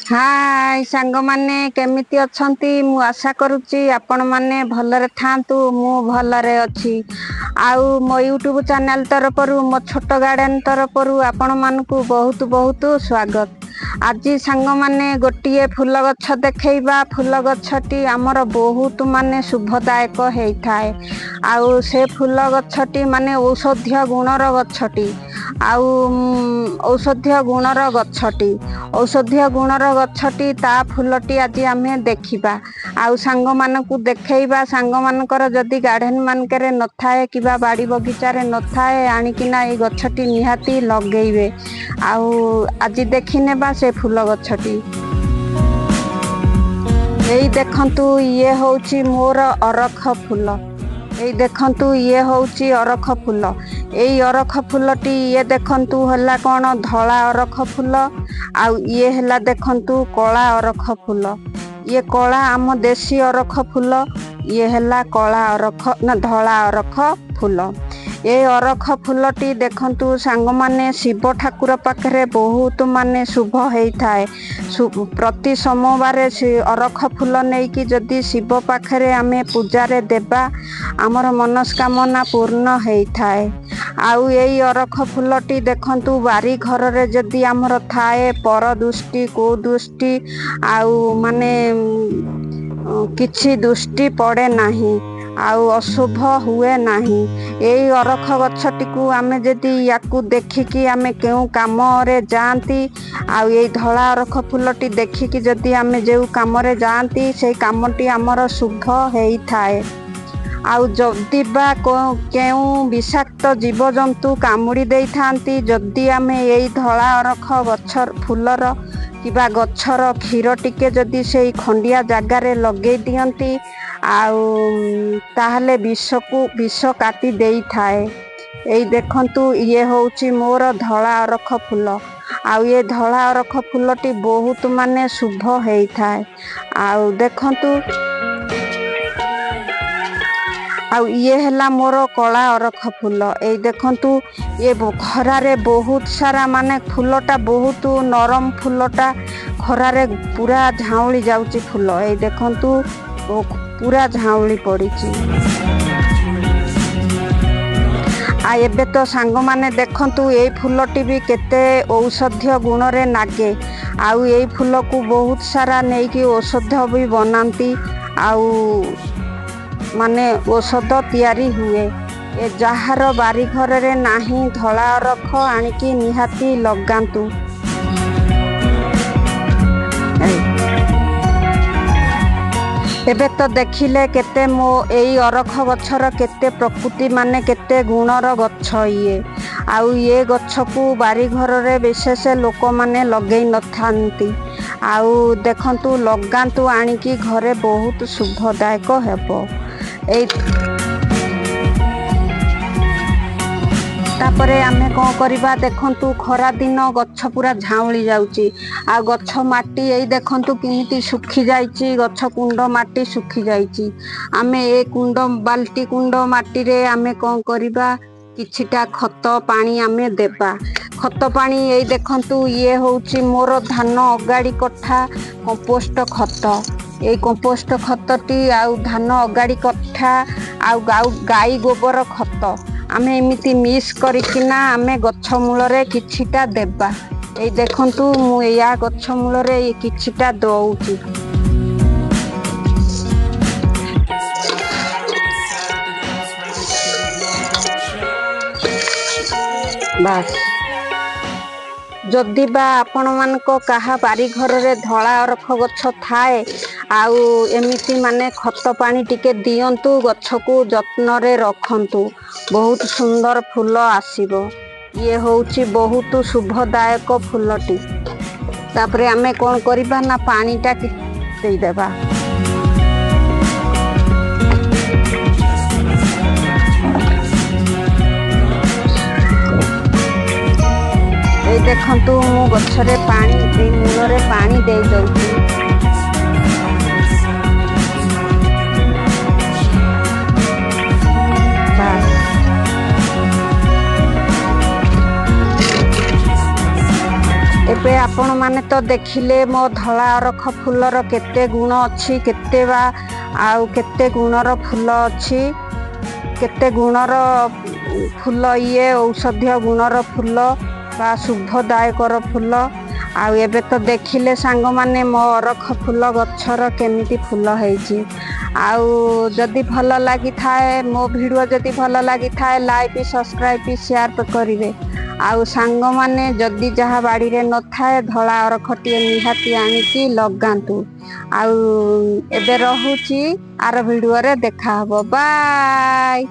हाय सांग माने केमिति अछंती मु आशा करूची आपण माने भलरे थांतु मु भलरे अछि आउ मो यूट्यूब चैनल तरफरु मो छोट गार्डन तरफरु आपण मानकु बहुत बहुत स्वागत। आज सांग माने गोटिए फूल गछ देखैबा फूल गछटी आमर बहुत माने शुभदायक हेइथाय आउ से फूल गछटी माने औषधीय गुणर गछटी आउ औषधीय गुणर गछटी औषधीय गुणर गछटी ता फूलटी आज आमे देखिबा आउ सांग मानकु देखैबा सांग मानकर जदि गार्डन मानकरे नथाए किबा बाड़ी बगीचा रे नथाए आनिकिना ए गछटी निहाती लगेइबे आउ आज देखिनेबा से फूल गछटी। एई देखंतु ये होउची मोर अरख फूल एई देखंतु ये होउची अरख फूल एई अरख फूलटी ये देखंतु हला कोन धला अरख फूल आउ ये हला देखंतु कला अरख फूल ये कला आम देशी अरख फूल ये हला कला अरख ना धला अरख फूल ये अरख फूलटी देखंतु सांग माने शिव ठाकुर पाखरे बहुत माने शुभ हेइथाय प्रति सोमवार से अरख फूल नहीं कि जदि शिव पाखरे आमे पूजा रे देबा आमर मनस्कामना पूर्ण हेइथाय आउ यही अरख फूलटी देखंतु बारी घर रे जदि आमर थाए पर दृष्टि को दृष्टि आउ माने किछि दृष्टि पड़े नाही आउ अशुभ हुए नाही एई अरख गछटी को आमे जदि याकू देखिकी आमे केउ काम रे जांती आउ एई धला अरख फूलटी देखिकी जदि आमे जेउ काम रे जांती से कामटी आमर शुभ हेई थाए आउ जदि बा केउ विषाक्त जीव जंतु कामुड़ी देई थांती जदि आमे एई धला अरख गछर फूलर किबा गछर क्षीर टिके जदि सेई खंडिया जागारे लगे दियंती आउ ताहले विष काटी देई थाए। एई देखंतु ये होउची मोर धला अरख फूल आउ ये धला अरख फूलटी बहुत माने शुभ हेई थाए आउ देखंतु आउ ये हला मोर कला अरख फूल एई देखंतु ये खरारे बहुत सारा माने फूलटा बहुत नरम फूलटा खरारे पूरा झाउली जाउची फूल एई देखंतु पूरा झाउली पड़ीची आ एबे तो सांग माने देखंतु ए फूलटी भी केते औषधीय गुण रे नागे आउ ए फूल को बहुत सारा नहीं कि औषध भी बनाती आउ माने औषध तैयारी हुए ए जहार बारी घर रे नाही धला अरख आनिकी निहाती लगांतु। एबे तो देखिले केते मो एई अरख गछर केते प्रकृति माने केते गुणर गछ ये आउ ये गछ को बारी घर रे विशेष लोक माने लगेई नथांती आउ देखंतु लगांतु आनिकी घरे बहुत शुभदायक हेबो एई तापरे आमे कौन करिबा देखंतु खरा दिन गछ पूरा झाउली जाउची आ गछ माटी एई देखंतु किमिति सुखी जाईची गछ कुंड माटी सुखी जाईची आमे ए कुंड बाल्टी कुंड माटी रे आमे कौन करिबा किछिटा खत पानी आमे देबा खत पानी एई देखंतु ये होउची मोर धान अगाड़ी कठा कंपोस्ट खत ए कंपोस्ट खतटी आउ धान अगाड़ी कठा आउ गाई गोबर खत आमे एमिति मिक्स करिकिना आमे गछ मूल रे किछिटा देबा एई देखंतु मु या गछ मूल रे किछिटा दउची बस जदि बा आपण मानको कहा बारी घर रे धला अरख गछ थाए आउ एमिति माने खत पानी टिके दियंतु गछ को जत्न रे रखंतु बहुत सुंदर फूल आसीबो ये होउची बहुत शुभदायक फूलटी तापरे आमे कोन करिबा ना पानीटा देई देबा ए देखंतु मु गछरे पानी ए मूलरे पानी देई दउची एबे आपण माने तो देखिले मो धला अरख फुलर केते गुण अच्छी केते बा आउ केते गुणर फूल अच्छी केते गुणर फूल ये औषधीय गुणर फूल बा शुभदायकर फूल आउ एबे तो देखिले सांग माने मो अरख फूल गच्छर केमिति फूल हेछि आउ जदि भल लगी थाए मो वीडियो जदि भल लगी थाए लाइक सब्सक्राइब शेयर करिवे आउ सांग माने जदि जहा बाड़ी रे न थाए धला अरखटिए निहाती आनिकी लगांतु आउ एबे रहुची आर वीडियो रे देखा हबो बाय।